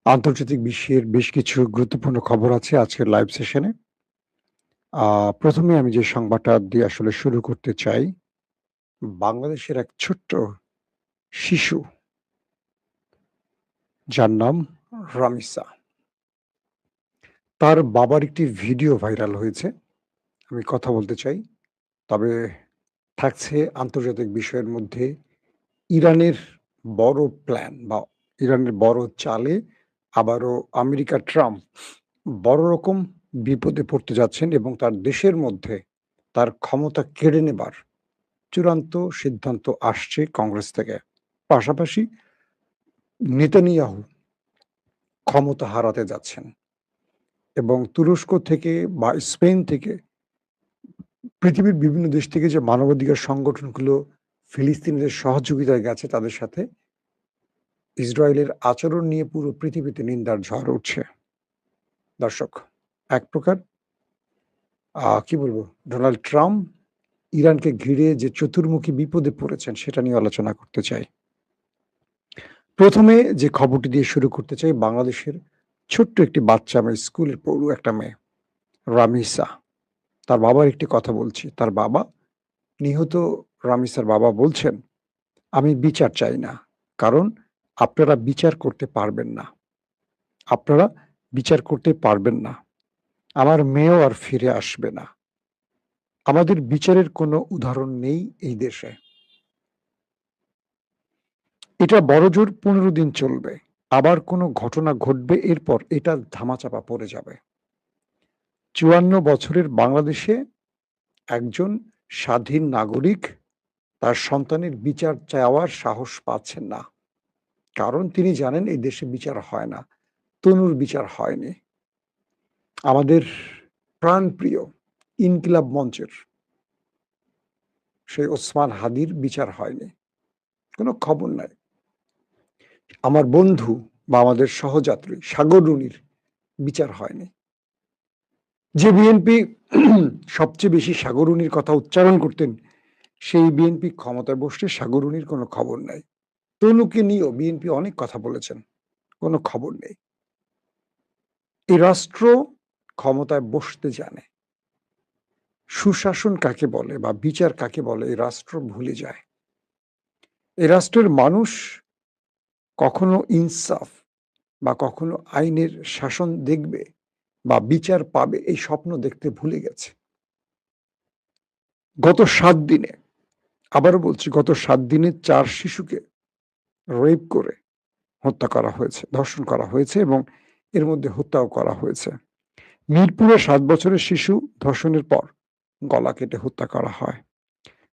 আন্তর্জাতিক বিশ্বের বেশ কিছু গুরুত্বপূর্ণ খবর আছে আজকের লাইভ সেশনে। আ ১ম এ আমি যে সংবাদটা দিয়ে আসলে শুরু করতে চাই, বাংলাদেশের এক ছোট্ট শিশু যার নাম রামিসা। তার বাবার একটি ভিডিও ভাইরাল হয়েছে। আমি কথা বলতে চাই। তবে থাকছে আন্তর্জাতিক বিষয়ের মধ্যে ইরানের বড় প্ল্যান বা ইরানের বড় চালে আবারও আমেরিকা ট্রাম্প বড় রকম বিপদে পড়তে যাচ্ছেন এবং তার দেশের মধ্যে তার ক্ষমতা কেড়ে নেবার চূড়ান্ত সিদ্ধান্ত আসছে কংগ্রেস থেকে। পাশাপাশি নেতানিয়াহু ক্ষমতা হারাতে যাচ্ছেন এবং তুরস্ক থেকে বা স্পেন থেকে পৃথিবীর বিভিন্ন দেশ থেকে যে মানবাধিকার সংগঠনগুলো ফিলিস্তিনিদের সহযোগিতায় গেছে তাদের সাথে ইসরায়েলের আচরণ নিয়ে পুরো পৃথিবীতে নিন্দার ঝড় উঠছে। দর্শক, এক প্রকার কি বলবো? ডোনাল্ড ট্রাম্প ইরানকে ঘিরে যে চতুর্মুখী বিপদে পড়েছেন সেটা নিয়ে আলোচনা করতে চাই। ১ম এ যে খবরটি দিয়ে শুরু করতে চাই, বাংলাদেশের ছোট্ট একটি বাচ্চা মেয়ে, স্কুলের পড়ুয়া একটা মেয়ে, রামিসা। তার বাবার একটি কথা বলছি। তার বাবা, নিহত রামিসার বাবা বলছেন, "আমি বিচার চাই না। কারণ আপনারা বিচার করতে পারবেন না। আপনারা বিচার করতে পারবেন না। আমার মেয়েও আর ফিরে আসবে না। আমাদের বিচারের কোনো উদাহরণ নেই এই দেশে। এটা বড়জোর ১৫ দিন চলবে। আবার কোনো ঘটনা ঘটবে এরপর এটা ধামাচাপা পড়ে যাবে।" ৫৪ বছরের বাংলাদেশে একজন স্বাধীন নাগরিক তার সন্তানের বিচার চাওয়ার সাহস পাচ্ছেন না। কারণ তিনি জানেন এই দেশে বিচার হয় না। তনুর বিচার হয়নি। আমাদের প্রাণপ্রিয় ইনকিলাব মঞ্চের সেই ওসমান হাদির বিচার হয়নি। কোনো খবর নাই। আমার বন্ধু বা আমাদের সহযাত্রী সাগর রুনির বিচার হয়নি। যে বিএনপি সবচেয়ে বেশি সাগরুনির কথা উচ্চারণ করতেন, সেই বিএনপি ক্ষমতায় বসলে সাগরুনির কোনো খবর নাই। তনুকে নিয়েও বিএনপি অনেক কথা বলেছেন, কোনো খবর নেই। এই রাষ্ট্র ক্ষমতায় বসতে জানে। সুশাসন কাকে বলে বা বিচার কাকে বলে এই রাষ্ট্র ভুলে যায়। এই রাষ্ট্রের মানুষ কখনো ইনসাফ বা কখনো আইনের শাসন দেখবে বা বিচার পাবে এই স্বপ্ন দেখতে ভুলে গেছে। গত ৭ দিনে, আবারও বলছি গত ৭ দিনে ৪ শিশুকে রেপ করে হত্যা করা হয়েছে, ধর্ষণ করা হয়েছে এবং এর মধ্যে হত্যাও করা হয়েছে। মিরপুরে ৭ বছরের শিশু ধর্ষণের পর গলা কেটে হত্যা করা হয়।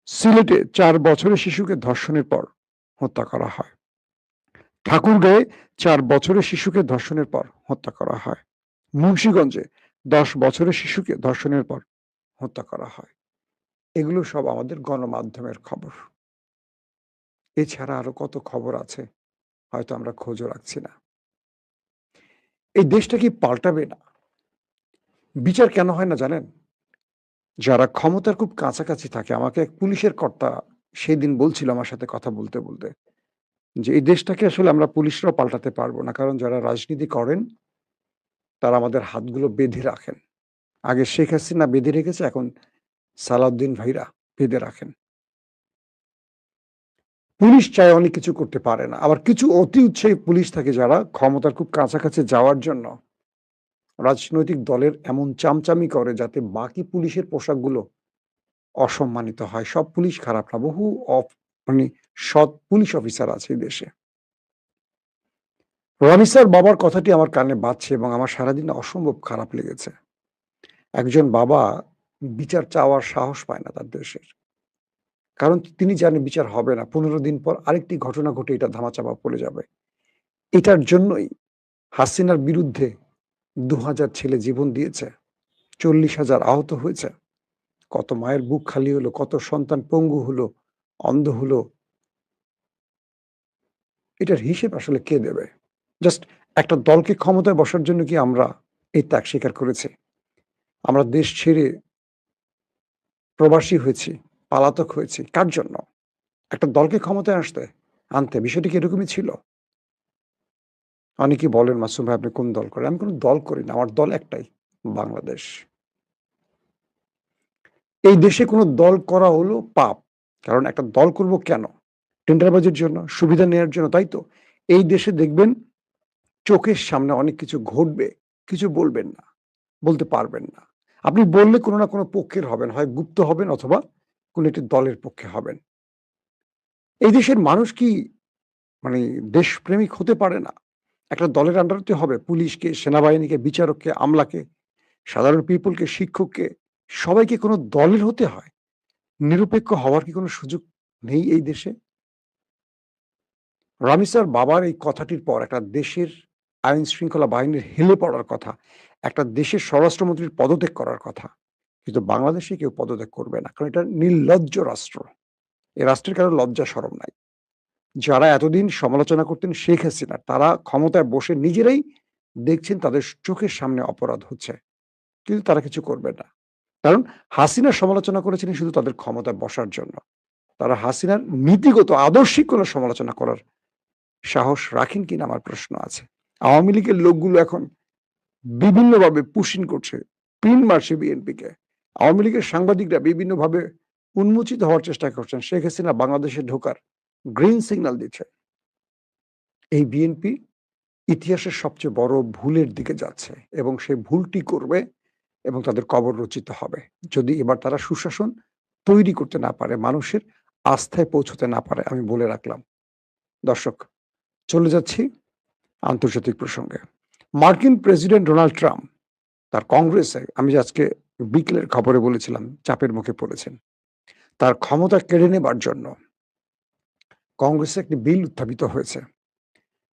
সিলেটে ৪ বছরের শিশুকে ধর্ষণের পর হত্যা করা হয়। ঠাকুরগাঁয়ে ৪ বছরের শিশুকে ধর্ষণের পর হত্যা করা হয়। মুন্সিগঞ্জে ১০ বছরের শিশুকে ধর্ষণের পর হত্যা করা হয়। এগুলো সব আমাদের গণমাধ্যমের খবর। এছাড়া আরো কত খবর আছে হয়তো আমরা খোঁজও রাখছি না। এই দেশটা কি পাল্টাবে না? বিচার কেন হয় না জানেন? যারা ক্ষমতার খুব কাছাকাছি থাকে, আমাকে এক পুলিশের কর্তা সেদিন বলছিল আমার সাথে কথা বলতে, যে এই দেশটাকে আসলে আমরা পুলিশরাও পাল্টাতে পারব না। কারণ যারা রাজনীতি করেন তারা আমাদের হাতগুলো বেঁধে রাখেন। আগে শেখ হাসিনা বেঁধে রেখেছে, এখন সালাউদ্দিন ভাইরা বেঁধে রাখেন। পুলিশ চায় অনেক কিছু করতে পারে না। আবার কিছু অতি উৎসাহী পুলিশ থাকে যারা ক্ষমতার খুব কাছাকাছি যাওয়ার জন্য রাজনৈতিক দলের এমন চামচামি করে যাতে বাকি পুলিশের পোশাকগুলো অসম্মানিত হয়। সব পুলিশ খারাপ না। বহু মানে সৎ পুলিশ অফিসার আছে এই দেশে। রনিসার বাবার কথাটি আমার কানে বাজছে এবং আমার সারাদিন অসম্ভব খারাপ লেগেছে। একজন বাবা বিচার চাওয়ার সাহস পায় না তার দেশের। কারণ তিনি জানে বিচার হবে না। ১৫ দিন পর আরেকটি ঘটনা ঘটে এটা ধামাচাপা পড়ে যাবে। এটার জন্যই হাসিনার বিরুদ্ধে ২,০০০ ছেলে জীবন দিয়েছে। ৪০,০০০ আহত হয়েছে। কত মায়ের বুক খালি হলো, কত সন্তান পঙ্গু হলো, অন্ধ হলো। এটার হিসেব আসলে কে দেবে? জাস্ট একটা দলকে ক্ষমতায় বসার জন্য কি আমরা এই ত্যাগ স্বীকার করেছি? আমরা দেশ ছেড়ে প্রবাসী হয়েছি, পালাতক হয়েছি। কার জন্য? একটা দলকে ক্ষমতায় আনতে? বিষয়টি কি এরকমই ছিল? অনেকেই বলেন, "মাসুম ভাই আপনি কোন দল করেন?" আমি কোন দল করি না। আমার দল একটাই, বাংলাদেশ। এই দেশে কোন দল করা হলো পাপ। কারণ একটা দল করব কেন? টেন্ডারবাজির জন্য, সুবিধা নেয়ার জন্য, তাই তো? এই দেশে দেখবেন চোখের সামনে অনেক কিছু ঘটবে, কিছু বলবেন না, বলতে পারবেন না। আপনি বললে কোন না কোন পক্ষের হবেন। হয় গুপ্ত হবেন অথবা কোন একটি দলের পক্ষে হবেন। এই দেশের মানুষ কি মানে দেশপ্রেমিক হতে পারে না? একটা দলের আন্ডারে হবে পুলিশকে, সেনাবাহিনীকে, বিচারককে, আমলাকে, সাধারণ পিপলকে, শিক্ষককে, সবাইকে কোন দলের হতে হয়? নিরপেক্ষ হওয়ার কি কোন সুযোগ নেই এই দেশে? রামিসার বাবার এই কথাটির পর একটা দেশের আইন শৃঙ্খলা বাহিনীর হেলে পড়ার কথা, একটা দেশের স্বরাষ্ট্রমন্ত্রীর পদত্যাগ করার কথা। কিন্তু বাংলাদেশে কেউ পদত্যাগ করবে না। কারণ এটা নির্লজ্জ রাষ্ট্র। এই রাষ্ট্রের কারো লজ্জা শরম নাই। যারা এতদিন সমালোচনা করতেন শেখ হাসিনার, তারা ক্ষমতায় বসে নিজেরাই দেখছেন তাদের চোখের সামনে অপরাধ হচ্ছে। কিন্তু তারা কিছু করবে না। কারণ হাসিনার সমালোচনা করেছিলেন শুধু তাদের ক্ষমতায় বসার জন্য। তারা হাসিনার নীতিগত আদর্শিক কোনো সমালোচনা করার সাহস রাখেন কিনা আমার প্রশ্ন আছে। আওয়ামী লীগের লোকগুলো এখন বিভিন্নভাবে পুশিং করছে, পিন মারছে বিএনপিকে। আওয়ামী লীগের সাংবাদিকরা বিভিন্নভাবে উন্মোচিত হওয়ার চেষ্টা করছেন। শেখ হাসিনা বাংলাদেশে ঢোকার গ্রিন সিগন্যাল দিচ্ছে। এই বিএনপি ইতিহাসের সবচেয়ে বড় ভুলের দিকে যাচ্ছে এবং সেই ভুলটি করবে এবং তাদের কবর রচিত হবে। যদি এবার তারা সুশাসন তৈরি করতে না পারে, মানুষের আস্থায় পৌঁছতে না পারে, আমি বলে রাখলাম। দর্শক, চলে যাচ্ছি আন্তর্জাতিক প্রসঙ্গে। মার্কিন প্রেসিডেন্ট ডোনাল্ড ট্রাম্প তার কংগ্রেসে, আমি যে আজকে বিকেলের খবরে বলেছিলাম চাপের মুখে পড়েছেন। তার ক্ষমতা কেড়ে নেবার জন্য কংগ্রেসে একটি বিল উত্থাপিত হয়েছে।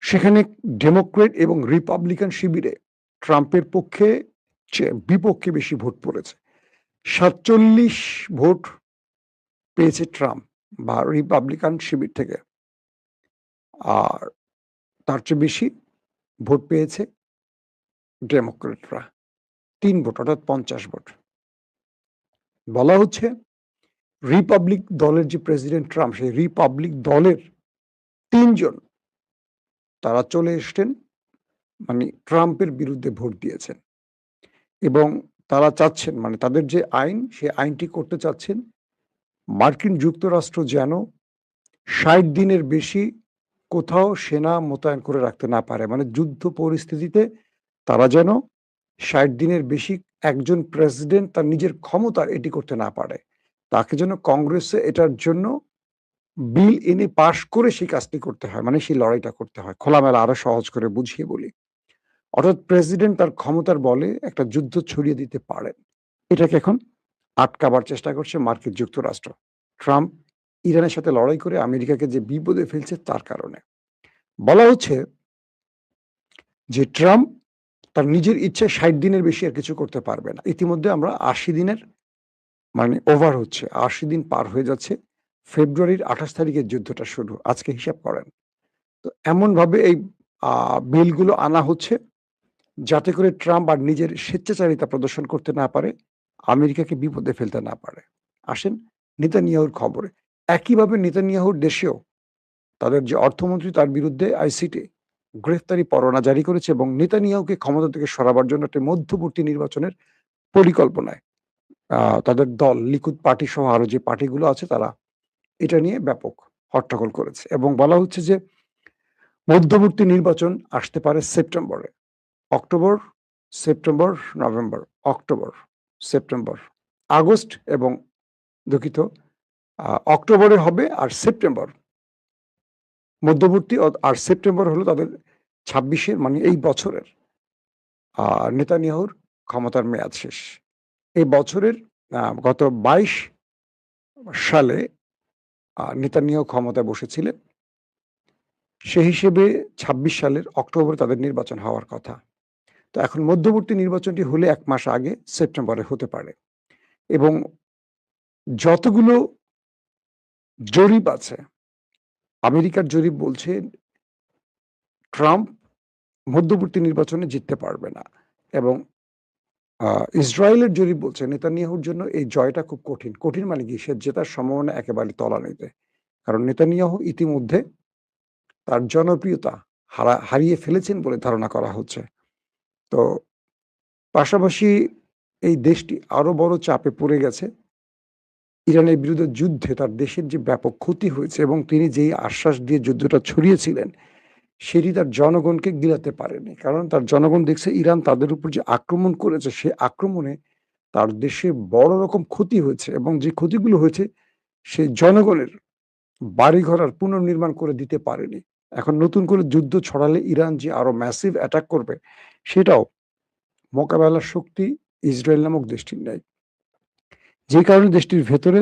সেখানে ডেমোক্রেট এবং রিপাবলিকান শিবিরে ট্রাম্পের পক্ষে চেয়ে বিপক্ষে বেশি ভোট পড়েছে। ৪৭ ভোট পেয়েছে ট্রাম্প বা রিপাবলিকান শিবির থেকে। আর তার চেয়ে বেশি ভোট পেয়েছে ডেমোক্রেটরা। ৩ ভোট অর্থাৎ ৫০ ভোট। বলা হচ্ছে রিপাবলিক দলের যে প্রেসিডেন্ট ট্রাম্প, সেই রিপাবলিক দলের ৩ জন তারা চলে এসছেন, মানে ট্রাম্পের বিরুদ্ধে ভোট দিয়েছেন এবং তারা চাচ্ছেন, মানে তাদের যে আইন, সেই আইনটি করতে চাচ্ছেন মার্কিন যুক্তরাষ্ট্র যেন ৬০ দিনের বেশি কোথাও সেনা মোতায়েন করে রাখতে না পারে। মানে যুদ্ধ পরিস্থিতিতে তারা যেন ৬০ দিনের বেশি একজন প্রেসিডেন্ট তার নিজের ক্ষমতা এটি করতে না পারে। তাকে যেন কংগ্রেসে এটার জন্য বিল এনে পাস করে সেই কাজটি করতে হয়। মানে সেই লড়াইটা করতে হয়। খোলামেলা আরো সহজ করে বুঝিয়ে বলি। অর্থাৎ প্রেসিডেন্ট তার ক্ষমতার বলে একটা যুদ্ধ ছড়িয়ে দিতে পারেন। এটাকে এখন আটকাবার চেষ্টা করছে মার্কিন যুক্তরাষ্ট্র। ট্রাম্প ইরানের সাথে লড়াই করে আমেরিকাকে যে বিপদে ফেলছে তার কারণে। বলা হচ্ছে যে ট্রাম্প তার নিজের ইচ্ছায় ৬০ দিনের বেশি আর কিছু করতে পারবে না। ইতিমধ্যে আমরা ৮০ দিনের মানে ওভার হচ্ছে। ৮০ দিন পার হয়ে যাচ্ছে। ফেব্রুয়ারির ২৮ তারিখে যুদ্ধটা শুরু। আজকে হিসাব করেন। তো এমনভাবে এই আ বিলগুলো আনা হচ্ছে যাতে করে ট্রাম্প আর নিজের স্বেচ্ছাচারিতা প্রদর্শন করতে না পারে, আমেরিকাকে বিপদে ফেলতে না পারে। আসেন নেতানিয়াহুর খবরে। একইভাবে নেতানিয়াহুর দেশেও তাদের যে অর্থমন্ত্রী তার বিরুদ্ধে আইসিটি গ্রেফতারি পরোয়ানা জারি করেছে এবং নেতানিয়াহুকে ক্ষমতা থেকে সরাবার জন্য একটি মধ্যবর্তী নির্বাচনের পরিকল্পনায় তাদের দল লিকুদ পার্টি সহ আরো যে পার্টিগুলো আছে তারা এটা নিয়ে ব্যাপক হট্টগোল করেছে এবং বলা হচ্ছে যে মধ্যবর্তী নির্বাচন আসতে পারে সেপ্টেম্বরে। October, September, November, October, September, August এবং দুঃখিত অক্টোবরে হবে আর সেপ্টেম্বর মধ্যবর্তী আর সেপ্টেম্বর হলো তাদের ২৬-এর মানে এই বছরের নেতানিয়াহুর ক্ষমতার মেয়াদ শেষ। এই বছরের গত ২২ সালে নেতানিয়াহু ক্ষমতায় বসেছিলেন। সেই হিসেবে ২৬ সালের অক্টোবরে তাদের নির্বাচন হওয়ার কথা। তো এখন মধ্যবর্তী নির্বাচনটি হলে ১ মাস আগে সেপ্টেম্বরে হতে পারে এবং যতগুলো জরিপ আছে, আমেরিকার জরিপ বলছে ট্রাম্প মধ্যবর্তী নির্বাচনে জিততে পারবে না এবং ইসরায়েলের জরিপ বলছে নেতানিয়াহুর জন্য এই জয়টা খুব কঠিন। কঠিন মানে কি? সে জেতার সম্ভাবনা একেবারে তলানিতে। কারণ নেতানিয়াহু ইতিমধ্যে তার জনপ্রিয়তা হারিয়ে ফেলেছেন বলে ধারণা করা হচ্ছে। তো পাশাপাশি এই দেশটি আরো বড় চাপে পড়ে গেছে। ইরানের বিরুদ্ধে যুদ্ধে তার দেশের যে ব্যাপক ক্ষতি হয়েছে এবং তিনি যেই আশ্বাস দিয়ে যুদ্ধটা ছড়িয়েছিলেন, সেটি তার জনগণকে গিলাতে পারেনি। কারণ তার জনগণ দেখছে ইরান তাদের উপর যে আক্রমণ করেছে, সে আক্রমণে তার দেশে বড় রকম ক্ষতি হয়েছে এবং যে ক্ষতিগুলো হয়েছে, সে জনগণের বাড়িঘর আর পুনর্নির্মাণ করে দিতে পারেনি। এখন নতুন করে যুদ্ধ ছড়ালে ইরান যে আরো ম্যাসিভ অ্যাটাক করবে, সেটাও মোকাবেলার শক্তি ইসরায়েল নামক দেশটির নেই। যে কারণে দেশটির ভেতরে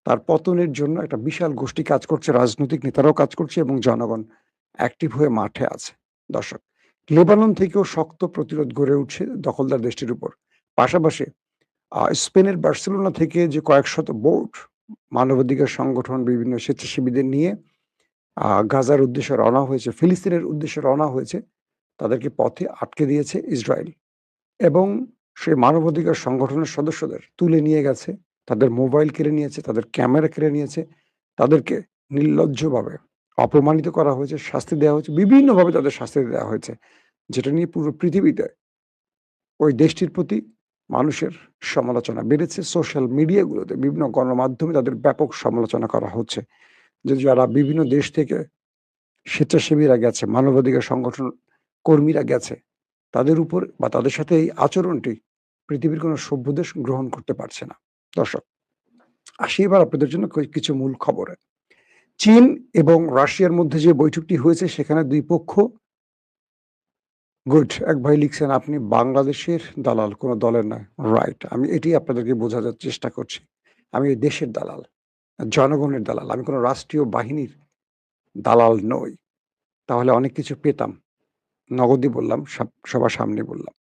তার পতনের জন্য একটা বিশাল গোষ্ঠী কাজ করছে, রাজনৈতিক নেতারাও কাজ করছে এবং জনগণ অ্যাক্টিভ হয়ে মাঠে আছে। দর্শক, লেবানন থেকেও শক্ত প্রতিরোধ গড়ে উঠছে দখলদার দেশটির উপর। পাশাপাশি স্পেনের বার্সেলোনা থেকে যে কয়েক শত বোট মানবাধিকার সংগঠন, বিভিন্ন স্বেচ্ছাসেবীদের নিয়ে গাজার উদ্দেশ্যে রওনা হয়েছে, ফিলিস্তিনের উদ্দেশ্যে রওনা হয়েছে। তাদেরকে পথে আটকে দিয়েছে ইসরায়েল এবং সেই মানবাধিকার সংগঠনের সদস্যদের তুলে নিয়ে গেছে, তাদের মোবাইল কেড়ে নিয়েছে, তাদের ক্যামেরা কেড়ে নিয়েছে, তাদেরকে নির্লজ্জভাবে অপমানিত করা হয়েছে, শাস্তি দেওয়া হয়েছে, বিভিন্নভাবে তাদের শাস্তি দেওয়া হয়েছে। যেটা নিয়ে পুরো পৃথিবীতে ওই দেশটির প্রতি মানুষের সমালোচনা বেড়েছে। সোশ্যাল মিডিয়াগুলোতে বিভিন্ন গণমাধ্যমে তাদের ব্যাপক সমালোচনা করা হচ্ছে। যে যারা বিভিন্ন দেশ থেকে স্বেচ্ছাসেবীরা গেছে, মানবাধিকার সংগঠন কর্মীরা গেছে, তাদের উপর বা তাদের সাথে এই আচরণটি পৃথিবীর কোনো সভ্য দেশ গ্রহণ করতে পারছে না। দর্শক, আসি এবার আপনাদের জন্য কিছু মূল খবরে। চীন এবং রাশিয়ার মধ্যে যে বৈঠকটি হয়েছে, সেখানে দুই পক্ষ গুড। এক ভাই লিখছেন, আপনি বাংলাদেশের দালাল, কোনো দলের নয়। রাইট, আমি এটি আপনাদেরকে বোঝানোর চেষ্টা করছি। আমি এই দেশের দালাল, জনগণের দালাল। আমি কোনো রাষ্ট্রীয় বাহিনীর দালাল নই। তাহলে অনেক কিছু পেতাম। নগদই বললাম, সবার সামনে বললাম।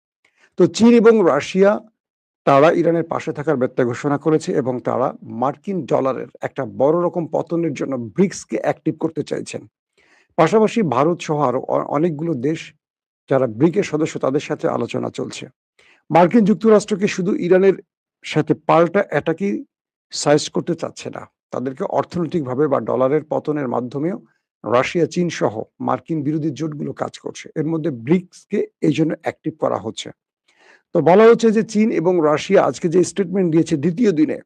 তো চীন এবং রাশিয়া তারা ইরানের পাশে থাকার ব্যত্যয় ঘোষণা করেছে এবং তারা মার্কিন ডলারের একটা বড় রকম পতনের জন্য ব্রিক্সকে অ্যাক্টিভ করতে চাইছেন। পাশাপাশি ভারত সহ আরো অনেকগুলো দেশ যারা ব্রিকের সদস্য, তাদের সাথে আলোচনা চলছে। মার্কিন যুক্তরাষ্ট্রকে শুধু ইরানের সাথে পাল্টা অ্যাটাকই সাইজ করতে চাচ্ছে না, তাদেরকে অর্থনৈতিকভাবে বা ডলারের পতনের মাধ্যমেও রাশিয়া, চীন সহ মার্কিন বিরোধী জোটগুলো কাজ করছে। এর মধ্যে ব্রিক্সকে এই জন্য অ্যাক্টিভ করা হচ্ছে। তো বলা হচ্ছে যে চীন এবং রাশিয়া আজকে যে স্টেটমেন্ট দিয়েছে দ্বিতীয় দিনে,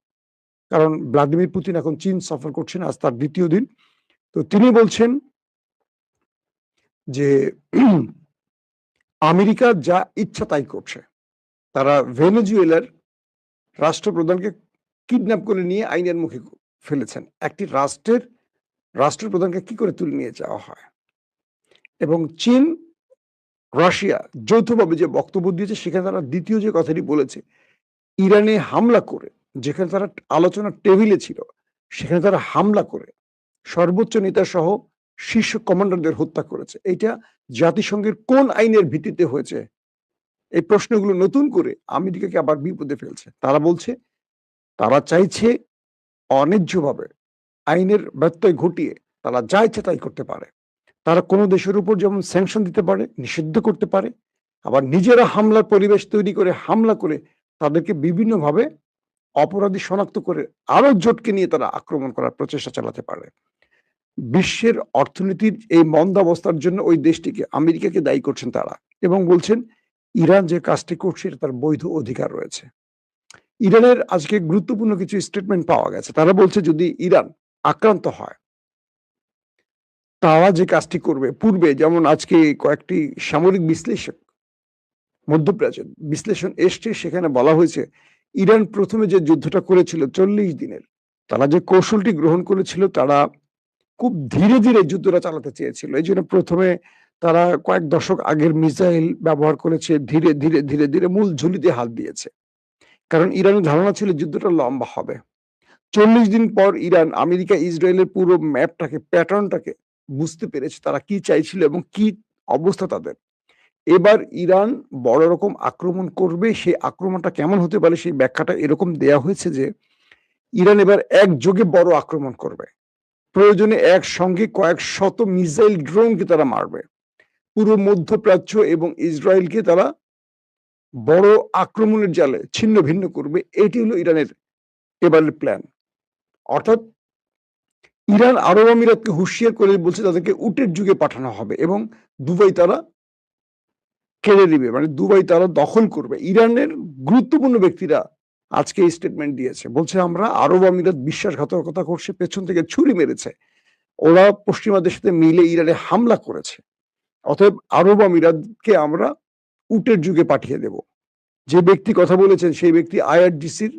কারণ ভ্লাদিমির পুতিন এখন চীন সফর করছেন, আজ তার দ্বিতীয় দিন। তো তিনি বলছেন যে আমেরিকা যা ইচ্ছা তাই করছে। তারা ভেনেজুয়েলার রাষ্ট্রপ্রধানকে কিডন্যাপ করে নিয়ে আইনের মুখে ফেলেছেন। একটি রাষ্ট্রপ্রধানকে কি করে তুলে নিয়ে যাওয়া হয়? এবং চীন, রাশিয়া যৌথভাবে যে বক্তব্য দিয়েছে, সেখানে তারা দ্বিতীয় যে কথাটি বলেছে, ইরানে হামলা করে, যেখানে তারা আলোচনার টেবিলে ছিল, সেখানে তারা হামলা করে সর্বোচ্চ নেতা সহ শীর্ষ কমান্ডারদের হত্যা করেছে। এইটা জাতিসংঘের কোন আইনের ভিত্তিতে হয়েছে? এই প্রশ্নগুলো নতুন করে আমেরিকাকে আবার বিপদে ফেলছে। তারা বলছে তারা চাইছে অন্যায্যভাবে আইনের ব্যত্যয় ঘটিয়ে তারা যা ইচ্ছা তাই করতে পারে। তারা কোনো দেশের উপর যেমন স্যাংশন দিতে পারে, নিষিদ্ধ করতে পারে, আবার নিজেরা হামলার পরিবেশ তৈরি করে হামলা করে তাদেরকে বিভিন্নভাবে অপরাধী শনাক্ত করে আরো জোটকে নিয়ে তারা আক্রমণ করার প্রচেষ্টা চালাতে পারে। বিশ্বের অর্থনীতির এই মন্দাবস্থার জন্য ওই দেশটিকে, আমেরিকাকে দায়ী করছেন তারা এবং বলছেন ইরান যে কাজটি করছে এটা তার বৈধ অধিকার রয়েছে। ইরানের আজকে গুরুত্বপূর্ণ কিছু স্টেটমেন্ট পাওয়া গেছে। তারা বলছে যদি ইরান আক্রান্ত হয়, তারা যে কাজটি করবে, পূর্বে যেমন আজকে কয়েকটি সামরিক বিশ্লেষক মধ্যপ্রাচ্যের বিশ্লেষণ এসছে, সেখানে বলা হয়েছে ইরান প্রথমে যে যুদ্ধটা করেছিল 40 দিনের, তারা যে কৌশলটি গ্রহণ করেছিল, তারা খুব ধীরে ধীরে যুদ্ধটা চালাতে চেয়েছিল। এই জন্য প্রথমে তারা কয়েক দশক আগের মিসাইল ব্যবহার করেছে, ধীরে ধীরে ধীরে ধীরে মূল ঝুলিতে হাত দিয়েছে। কারণ ইরানের ধারণা ছিল যুদ্ধটা লম্বা হবে। 40 দিন পর ইরান, আমেরিকা, ইসরায়েলের পুরো ম্যাপটাকে, প্যাটার্নটাকে বুঝতে পেরেছে তারা কি চাইছিল এবং কি অবস্থা তাদের। এবার ইরান বড় রকম আক্রমণ করবে। সেই আক্রমণটা কেমন হতে পারে সেই ব্যাখ্যাটা এরকম দেয়া হয়েছে যে ইরান এবার একযোগে বড় আক্রমণ করবে। প্রয়োজনে একসঙ্গে কয়েক শত মিসাইল ড্রোনকে তারা মারবে। পুরো মধ্যপ্রাচ্য এবং ইসরায়েলকে তারা বড় আক্রমণের জালে ছিন্ন ভিন্ন করবে। এটি হলো ইরানের এবারের প্ল্যান। অর্থাৎ ইরান আরব আমিরাতকে হুঁশিয়ার করে বলছে তাদেরকে উটের যুগে পাঠানো হবে এবং দুবাই তারা কেড়ে নিবে, মানে দুবাই তারা দখল করবে। ইরানের গুরুত্বপূর্ণ ব্যক্তিরা আজকে এই স্টেটমেন্ট দিয়েছে, বলছে আমরা আরব আমিরাত বিশ্বাসঘাতকতা করছে, পেছন থেকে ছুরি মেরেছে, ওরা পশ্চিমাদের সাথে মিলে ইরানে হামলা করেছে, অতএব আরব আমিরাতকে আমরা উটের যুগে পাঠিয়ে দেব। যে ব্যক্তি কথা বলেছেন সেই ব্যক্তি আইআরজিসির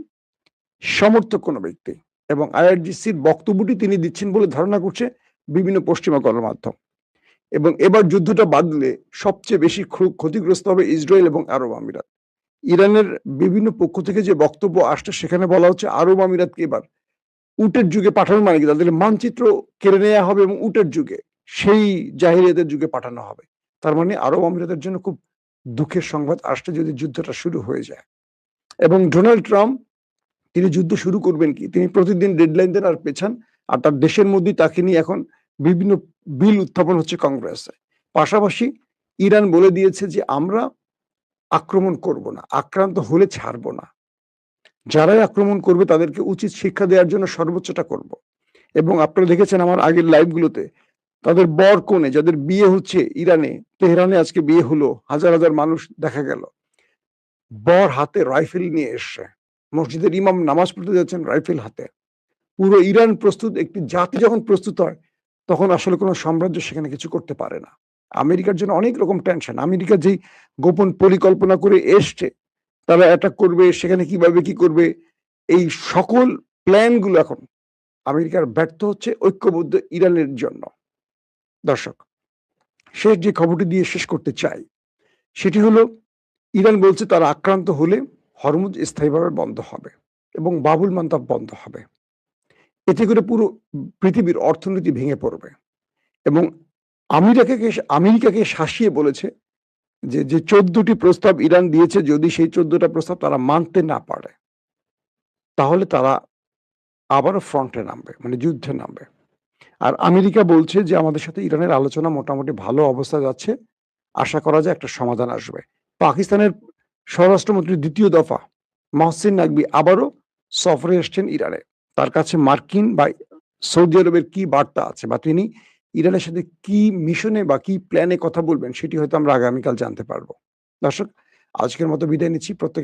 সমর্থক কোনো ব্যক্তি, এবং আইআরজিসির বক্তব্যটি তিনি দিচ্ছেন বলে ধারণা করছে বিভিন্ন পশ্চিমা গণমাধ্যম। এবং এবার যুদ্ধটা বাদলে সবচেয়ে বেশি ক্ষতিগ্রস্ত হবে ইসরায়েল এবং আরব আমিরাত। ইরানের বিভিন্ন পক্ষ থেকে যে বক্তব্য আসছে সেখানে বলা হচ্ছে আরব আমিরাতকে এবার উটের যুগে পাঠানো, মানে কি তাদের মানচিত্র কেড়ে নেওয়া হবে এবং উটের যুগে, সেই জাহিলিয়াতের যুগে পাঠানো হবে। তার মানে আরব আমিরাতের জন্য খুব দুঃখের সংবাদ আসছে যদি যুদ্ধটা শুরু হয়ে যায়। এবং ডোনাল্ড ট্রাম্প তিনি যুদ্ধ শুরু করবেন কি, তিনি প্রতিদিন ডেডলাইন দেন আর পেছান, আর তার দেশের মধ্যেই তাকে নিয়ে এখন বিভিন্ন বিল উত্থাপন হচ্ছে কংগ্রেসে। পাশাপাশি ইরান বলে দিয়েছে যে আমরা আক্রমণ করব না, আক্রান্ত হলে ছাড়বো না, যারাই আক্রমণ করবে তাদেরকে উচিত শিক্ষা দেওয়ার জন্য সর্বোচ্চটা করব। এবং আপনারা দেখেছেন আমার আগের লাইভগুলোতে তাদের বর কনে যাদের বিয়ে হচ্ছে ইরানে, তেহরানে আজকে বিয়ে হলো, হাজার হাজার মানুষ দেখা গেল, বর হাতে রাইফেল নিয়ে এসছে, মসজিদের ইমাম নামাজ পড়তে যাচ্ছেন রাইফেল হাতে। পুরো ইরান প্রস্তুত, একটি জাতি যখন প্রস্তুত হয় তখন আসলে কোনো সাম্রাজ্য সেখানে কিছু করতে পারে না। আমেরিকার জন্য অনেক রকম টেনশন, আমেরিকা যেই গোপন পরিকল্পনা করে এসছে তারা অ্যাটাক করবে, সেখানে কিভাবে কি করবে, এই সকল প্ল্যান গুলো এখন আমেরিকার ব্যর্থ হচ্ছে ঐক্যবদ্ধ ইরানের জন্য। দর্শক, শেষ যে খবরটি দিয়ে শেষ করতে চাই সেটি হলো ইরান বলছে তারা আক্রান্ত হলে হরমুজ স্থায়ীভাবে বন্ধ হবে এবং বাবুল মান্তাব বন্ধ হবে। এতে করে পুরো পৃথিবীর অর্থনীতি ভেঙে পড়বে। এবং আমেরিকাকে শাসিয়ে বলেছে যে 14টি প্রস্তাব ইরান দিয়েছে, যদি সেই 14টা প্রস্তাব তারা মানতে না পারে তাহলে তারা আবারও ফ্রন্টে নামবে, মানে যুদ্ধে নামবে। আর আমেরিকা বলছে যে আমাদের সাথে ইরানের আলোচনা মোটামুটি ভালো অবস্থায় যাচ্ছে, আশা করা যায় একটা সমাধান আসবে। পাকিস্তানের স্বরাষ্ট্রমন্ত্রী দ্বিতীয় দফা মহসিন নাকবি আবারও সফরে এসছেন ইরানে। তার কাছে মার্কিন বা সৌদি আরবের কি বার্তা আছে, বা তিনি ইরানের সাথে কি মিশনে বা কি প্ল্যানে কথা বলবেন সেটি হয়তো আমরা আগামীকাল জানতে পারবো। দর্শক, আজকের মতো বিদায় নিচ্ছি। প্রত্যেকে